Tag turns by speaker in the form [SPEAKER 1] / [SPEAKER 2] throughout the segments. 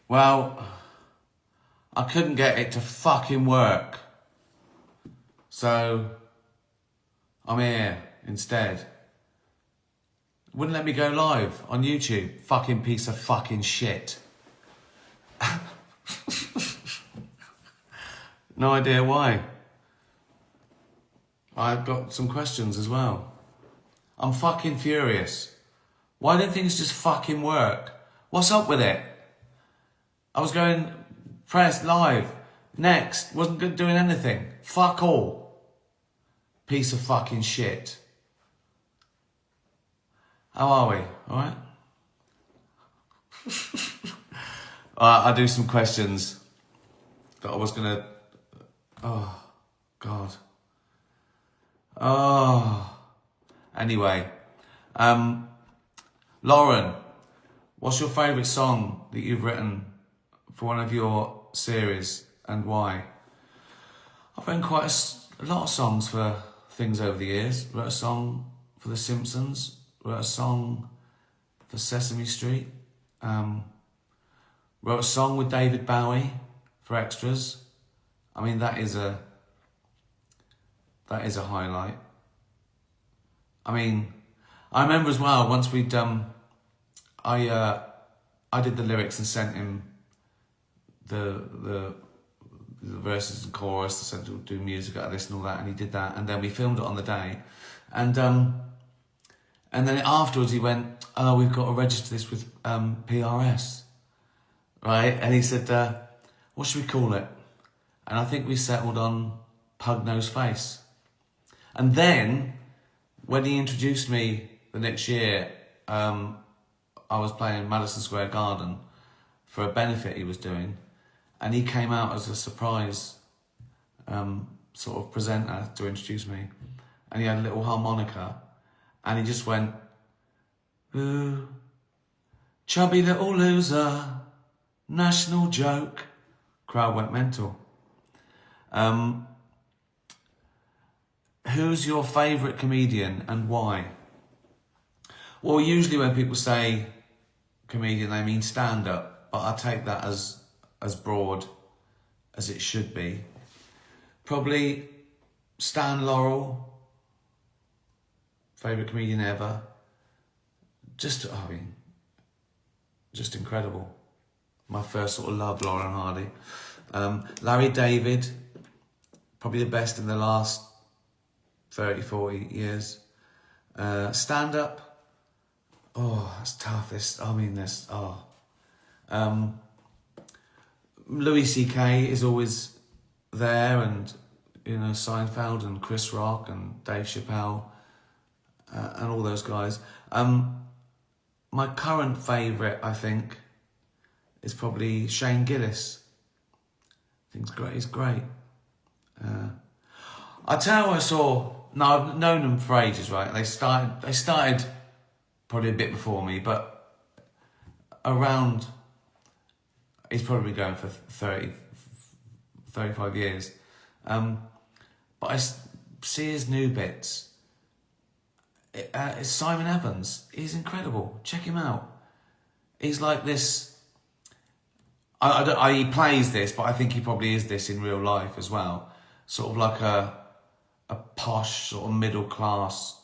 [SPEAKER 1] Well, I couldn't get it to fucking work. So, I'm here instead. Wouldn't let me go live on YouTube. Fucking piece of fucking shit. No idea why. I've got some questions as well. I'm fucking furious. Why don't things just fucking work? What's up with it? I was going, press live, next, wasn't doing anything. Fuck all. Piece of fucking shit. How are we? Alright? I'll do some questions that I was gonna... Oh, God. Oh. Anyway. Lauren, what's your favourite song that you've written for one of your series and why? I've written quite a lot of songs for things over the years. Wrote a song for The Simpsons. Wrote a song for Sesame Street. Wrote a song with David Bowie for Extras. I mean, that is a highlight. I mean, I remember as well, once we'd I did the lyrics and sent him the verses and chorus, I said to do music out of this and all that, and he did that, and then we filmed it on the day, and then afterwards he went, oh, we've got to register this with PRS, right? And he said, what should we call it? And I think we settled on Pug Nose Face. And then, when he introduced me the next year, I was playing Madison Square Garden for a benefit he was doing, and he came out as a surprise sort of presenter to introduce me, and he had a little harmonica, and he just went, ooh, chubby little loser, national joke. Crowd went mental. Who's your favourite comedian and why? Well, usually when people say comedian, they mean stand-up, but I take that as broad as it should be. Probably Stan Laurel, favourite comedian ever. Just incredible. My first sort of love, Lauren Hardy. Larry David, probably the best in the last 30, 40 years. Stand-up, that's tough. Louis C.K. is always there, and Seinfeld and Chris Rock and Dave Chappelle and all those guys. My current favourite, I think, is probably Shane Gillis. I think he's great. I tell you what I saw. No, I've known them for ages, right? They started probably a bit before me, but around, he's probably been going for 30, 35 years. But I see his new bits. It's Simon Evans. He's incredible. Check him out. He's like this. He plays this, but I think he probably is this in real life as well. Sort of like a posh, sort of middle class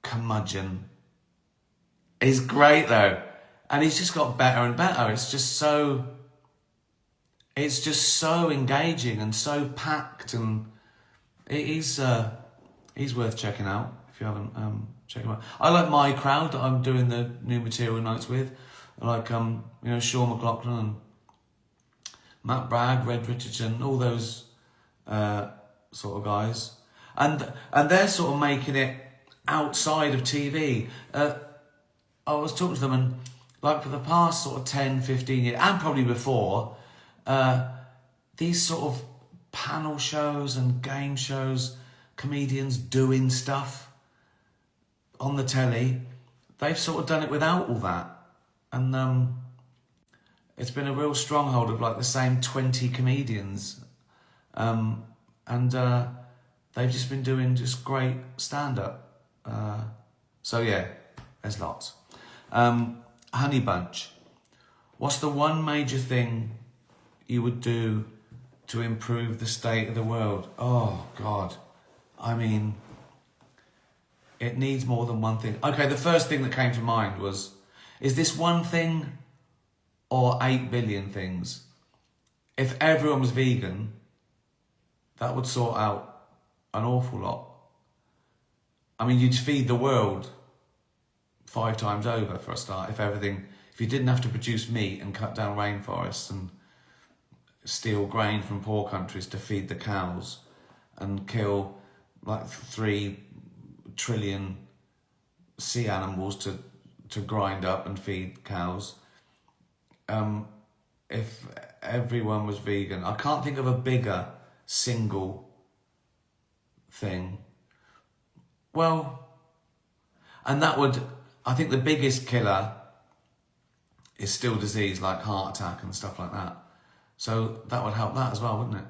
[SPEAKER 1] curmudgeon. He's great though, and he's just got better and better. It's just so engaging and so packed, and he's worth checking out if you haven't checked him out. I like my crowd that I'm doing the new material nights with. I like Sean McLaughlin and Matt Bragg, Red Richardson, all those sort of guys, and they're sort of making it outside of TV. I was talking to them, and like for the past sort of 10, 15 years, and probably before, these sort of panel shows and game shows, comedians doing stuff on the telly, they've sort of done it without all that. And it's been a real stronghold of like the same 20 comedians. And they've just been doing just great stand-up. So yeah, there's lots. Honey Bunch. What's the one major thing you would do to improve the state of the world? Oh, God. I mean, it needs more than one thing. Okay, the first thing that came to mind was, is this one thing or 8 billion things? If everyone was vegan, that would sort out an awful lot. I mean, you'd feed the world 5 times over for a start if you didn't have to produce meat and cut down rainforests and steal grain from poor countries to feed the cows and kill like 3 trillion sea animals to grind up and feed cows. If everyone was vegan, I can't think of a bigger single thing. Well, and I think the biggest killer is still disease like heart attack and stuff like that. So that would help that as well, wouldn't it?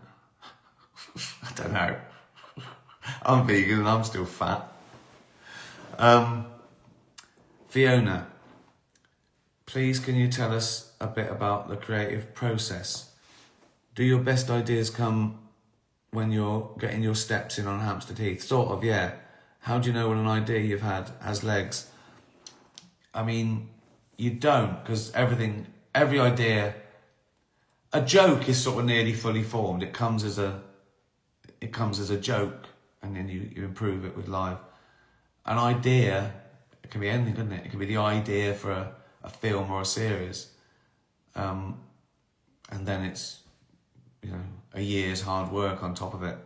[SPEAKER 1] I don't know. I'm vegan and I'm still fat. Fiona, please can you tell us a bit about the creative process? Do your best ideas come when you're getting your steps in on Hampstead Heath? Sort of, yeah. How do you know when an idea you've had has legs? I mean, you don't, because every idea, a joke is sort of nearly fully formed. It comes as a joke, and then you improve it with live. An idea, it can be anything, couldn't it? It can be the idea for a film or a series. And then it's, a year's hard work on top of it.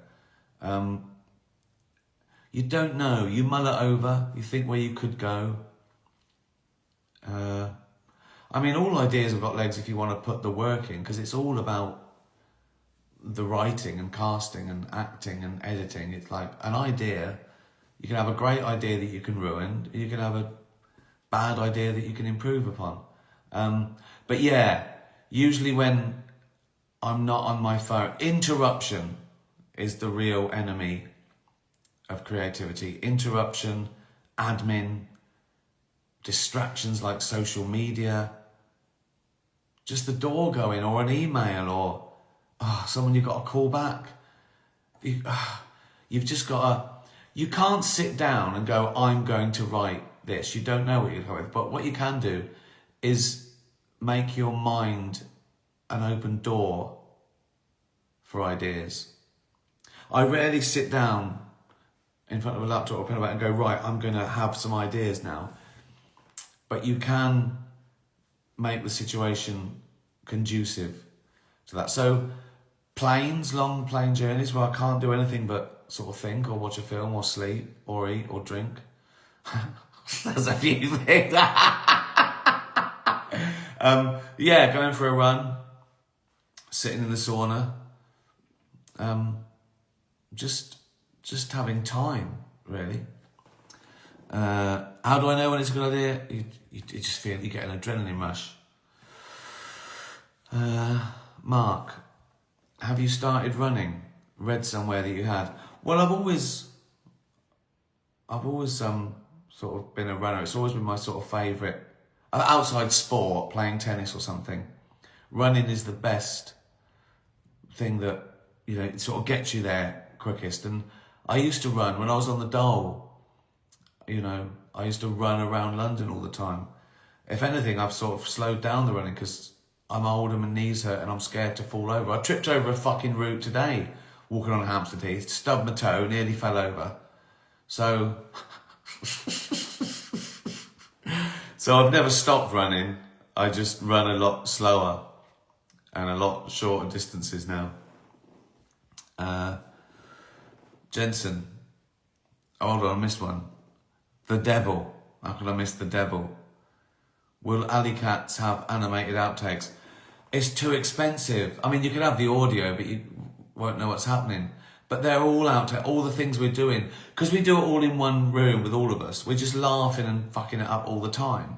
[SPEAKER 1] You don't know. You mull it over. You think where you could go. I mean, all ideas have got legs if you want to put the work in, because it's all about the writing and casting and acting and editing. It's like an idea. You can have a great idea that you can ruin. You can have a bad idea that you can improve upon. But yeah, usually when I'm not on my phone, interruption is the real enemy of creativity. Interruption, admin, distractions like social media, just the door going or an email or someone you've got to call back. You've just got to, you can't sit down and go, I'm going to write this. You don't know what you're going with. But what you can do is make your mind an open door for ideas. I rarely sit down in front of a laptop or pen and go, right, I'm going to have some ideas now. But you can make the situation conducive to that. So long plane journeys where I can't do anything but sort of think or watch a film or sleep or eat or drink. There's a few things. Yeah, going for a run, sitting in the sauna, just having time, really. How do I know when it's a good idea? You just feel you get an adrenaline rush. Mark, have you started running? Read somewhere that you had. Well, I've always sort of been a runner. It's always been my sort of favourite outside sport, playing tennis or something. Running is the best thing that it sort of gets you there quickest. And I used to run when I was on the dole. I used to run around London all the time. If anything, I've sort of slowed down the running because I'm old and my knees hurt and I'm scared to fall over. I tripped over a fucking route today, walking on Hampstead Heath, stubbed my toe, nearly fell over. So I've never stopped running. I just run a lot slower and a lot shorter distances now. Jensen. Hold on, I missed one. The Devil. How could I miss The Devil? Will Alley Cats have animated outtakes? It's too expensive. I mean, you can have the audio, but you won't know what's happening. But they're all outtakes, all the things we're doing. Because we do it all in one room with all of us. We're just laughing and fucking it up all the time.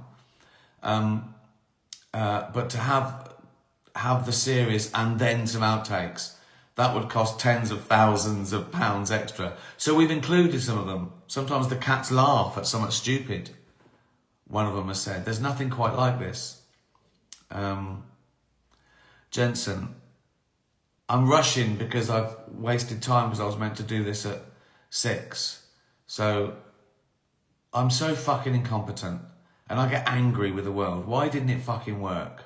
[SPEAKER 1] But to have the series and then some outtakes, that would cost tens of thousands of pounds extra. So we've included some of them. Sometimes the cats laugh at something stupid. One of them has said, there's nothing quite like this. Jensen, I'm rushing because I've wasted time because I was meant to do this at 6. So I'm so fucking incompetent and I get angry with the world. Why didn't it fucking work?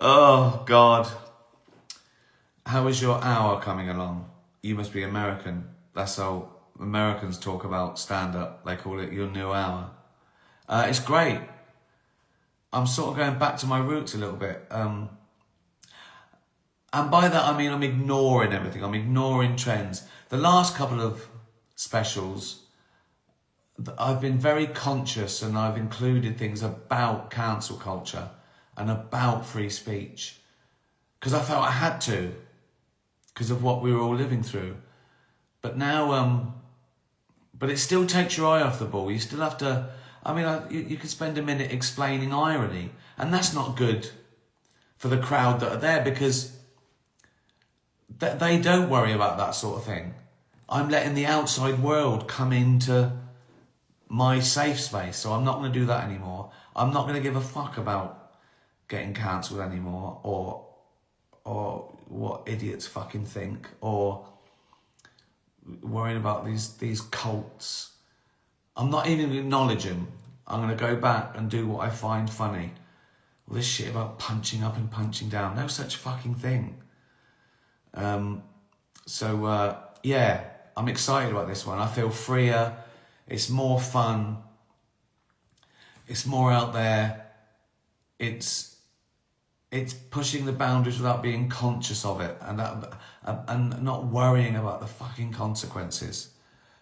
[SPEAKER 1] Oh, God. How is your hour coming along? You must be American. That's how Americans talk about stand-up. They call it your new hour. It's great. I'm sort of going back to my roots a little bit. And by that, I mean I'm ignoring everything. I'm ignoring trends. The last couple of specials, I've been very conscious and I've included things about cancel culture and about free speech because I felt I had to because of what we were all living through. But now, but it still takes your eye off the ball. You still have to, I mean, you could spend a minute explaining irony and that's not good for the crowd that are there because they don't worry about that sort of thing. I'm letting the outside world come into my safe space, so I'm not going to do that anymore. I'm not going to give a fuck about getting cancelled anymore or what idiots fucking think or worrying about these cults. I'm not even acknowledging. I'm going to go back and do what I find funny. All this shit about punching up and punching down. No such fucking thing. Yeah, I'm excited about this one. I feel freer. It's more fun. It's more out there. It's pushing the boundaries without being conscious of it and not worrying about the fucking consequences.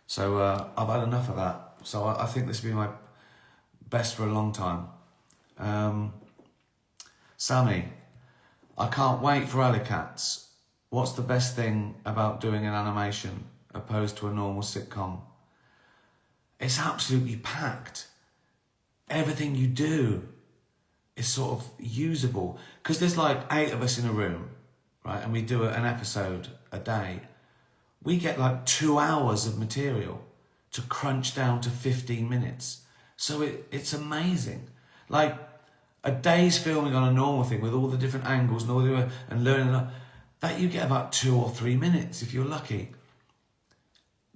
[SPEAKER 1] So I've had enough of that. So I think this will be my best for a long time. Sammy, I can't wait for Alley Cats. What's the best thing about doing an animation opposed to a normal sitcom? It's absolutely packed. Everything you do is sort of usable. Because there's like 8 of us in a room, right? And we do an episode a day. We get like 2 hours of material to crunch down to 15 minutes. So it's amazing. Like a day's filming on a normal thing with all the different angles and all and learning that you get about 2 or 3 minutes if you're lucky.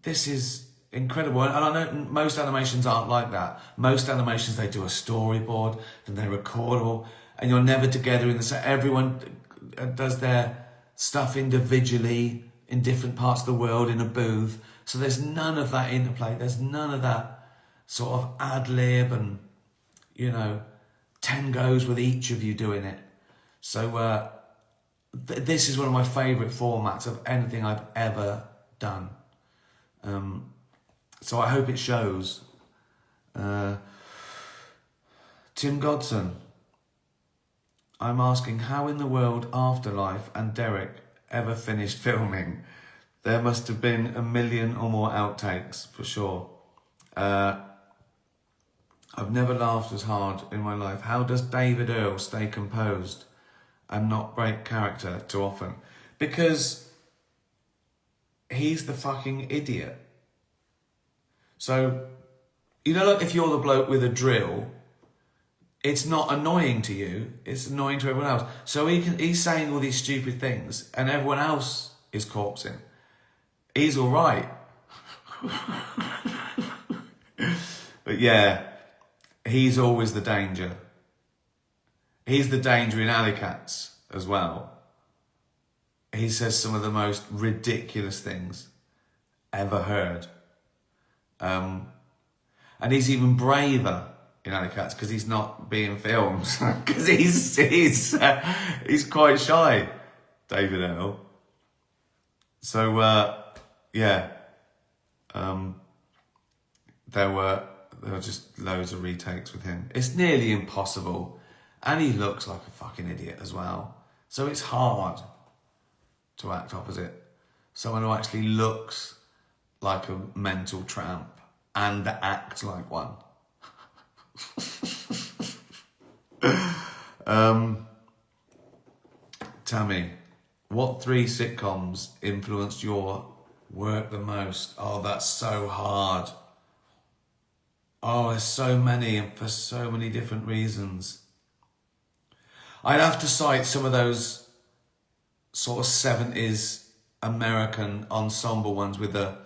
[SPEAKER 1] This is incredible. And I know most animations aren't like that. Most animations, they do a storyboard, then they record all, and you're never together in the set. Everyone does their stuff individually in different parts of the world in a booth. So there's none of that interplay. There's none of that sort of ad lib and, 10 goes with each of you doing it. So this is one of my favourite formats of anything I've ever done. So I hope it shows. Tim Godson, I'm asking how in the world Afterlife and Derek ever finished filming. There must have been 1 million or more outtakes for sure. I've never laughed as hard in my life. How does David Earl stay composed and not break character too often? Because he's the fucking idiot. So, like if you're the bloke with a drill, it's not annoying to you, it's annoying to everyone else. So he's saying all these stupid things and everyone else is corpsing. He's all right. But yeah, he's always the danger. He's the danger in Alley Cats as well. He says some of the most ridiculous things ever heard. And he's even braver in Alley Cats because he's not being filmed. Because he's quite shy, David Earl. So yeah, there were just loads of retakes with him. It's nearly impossible, and he looks like a fucking idiot as well. So it's hard to act opposite someone who actually looks like a mental tramp and act like one. Tammy, what 3 sitcoms influenced your work the most? Oh, that's so hard. Oh, there's so many, and for so many different reasons. I'd have to cite some of those sort of 70s American ensemble ones with that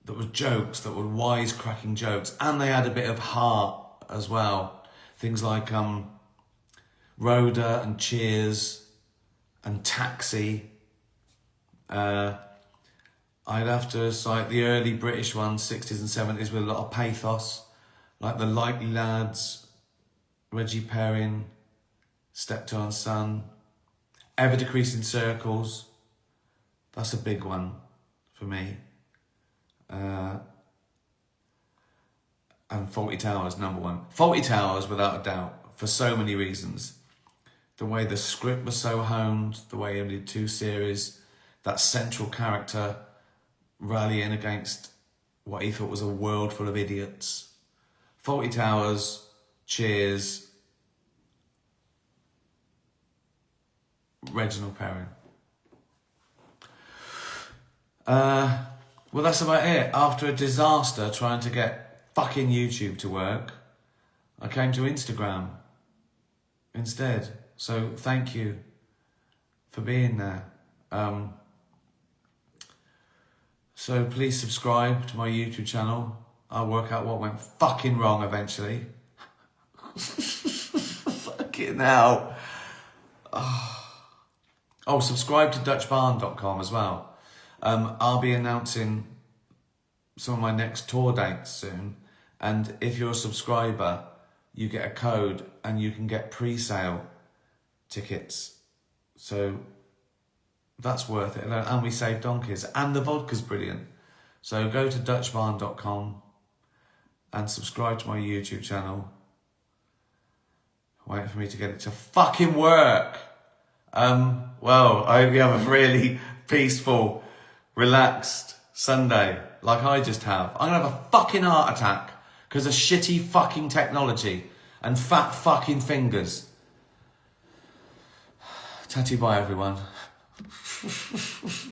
[SPEAKER 1] were jokes, that were wisecracking jokes, and they had a bit of heart as well. Things like Rhoda and Cheers and Taxi. I'd have to cite the early British ones, 60s and 70s, with a lot of pathos, like the Likely Lads, Reggie Perrin, Steptoe and Son, Ever Decreasing Circles. That's a big one for me. And Fawlty Towers, number one. Fawlty Towers, without a doubt, for so many reasons. The way the script was so honed, the way he only did 2 series, that central character rallying against what he thought was a world full of idiots. Fawlty Towers, Cheers, Reginald Perrin. Well, that's about it. After a disaster trying to get fucking YouTube to work, I came to Instagram instead. So thank you for being there. So please subscribe to my YouTube channel. I'll work out what went fucking wrong eventually. Fucking hell. Oh, subscribe to DutchBarn.com as well. I'll be announcing some of my next tour dates soon. And if you're a subscriber, you get a code and you can get pre-sale tickets. So that's worth it. And we save donkeys. And the vodka's brilliant. So go to DutchBarn.com and subscribe to my YouTube channel. Waiting for me to get it to fucking work. Well, I hope you have a really peaceful, relaxed Sunday, like I just have. I'm gonna have a fucking heart attack because of shitty fucking technology and fat fucking fingers. Tatty bye, everyone.